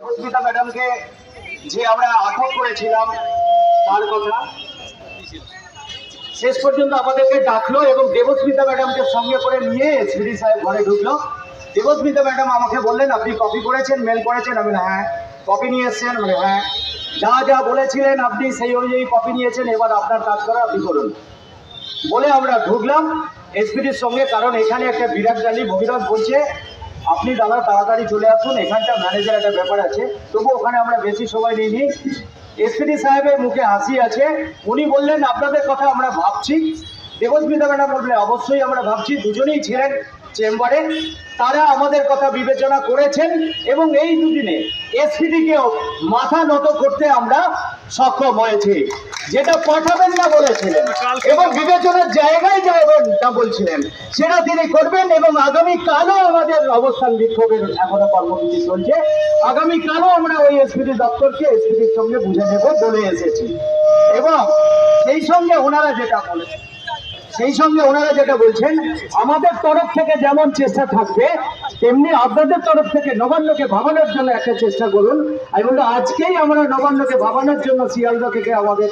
দেবস্মিতা ম্যাডামকে যে আমরা আটক করেছিলাম তার কথা শেষ পর্যন্ত আমাদেরকে ডাকলো এবং দেবস্মিতা ম্যাডামকে সঙ্গে করে নিয়ে এসপিডি সাহেব ঘরে ঢুকলো। দেবস্মিতা ম্যাডাম আমাকে বললেন, আপনি কপি করেছেন, মেল করেছেন? আমি হ্যাঁ। কপি নিয়ে এসছেন? বলে হ্যাঁ। যা যা বলেছিলেন আপনি সেই অনুযায়ী কপি নিয়েছেন, এবার আপনার কাজ করা আপনি করুন বলে আমরা ঢুকলাম এসপিডির সঙ্গে। কারণ এখানে একটা বিরাট র্যালি, ভগীরথ বলছে আপনি দাদা তাড়াতাড়ি চলে আসুন, এখানটা ম্যানেজার একটা ব্যাপার আছে। তবু ওখানে আমরা বেশি সময় নিইনি। এসপিডি সাহেবের মুখে হাসি আছে। উনি বললেন, আপনাদের কথা আমরা ভাবছি। দেবস্মিতা ম্যাডাম বললেন, অবশ্যই আমরা ভাবছি। দুজনেই ছিলেন চেম্বারে, তারা আমাদের কথা বিবেচনা করেছেন এবং এই দুদিনে এসপিডিকেও মাথা নত করতে আমরা সক্ষম হয়েছি। যেটা পাঠাবেন না বলেছিলেন এবং বিবেচনার জায়গায় যাবেন না বলছিলেন, সেটা তিনি করবেন। এবং আগামীকালও আমাদের অবস্থান বিক্ষোভের এখনো কর্মসূচি চলছে। আগামীকালও আমরা ওই এসপিডি দপ্তরকে এসপিডির সঙ্গে বুঝে নেব বলে এসেছি। এবং সেই সঙ্গে ওনারা যেটা বলছেন, আমাদের তরফ থেকে যেমন চেষ্টা থাকবে তেমনি আপনাদের তরফ থেকে নবান্নকে ভাবানোর জন্য একটা চেষ্টা করুন। আমি বলবো, আজকেই আমরা নবান্নকে ভাবানোর জন্য শিয়ালদা থেকে আমাদের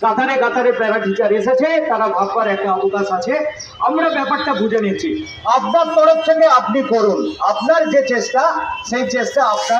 কাতারে কাতারে প্যারা টিচার এসেছে, তারা ভাববার একটা অবকাশ আছে। আমরা ব্যাপারটা বুঝে নিচ্ছি। আপনার তরফ থেকে আপনি করুন, আপনার যে চেষ্টা সেই চেষ্টা আপনার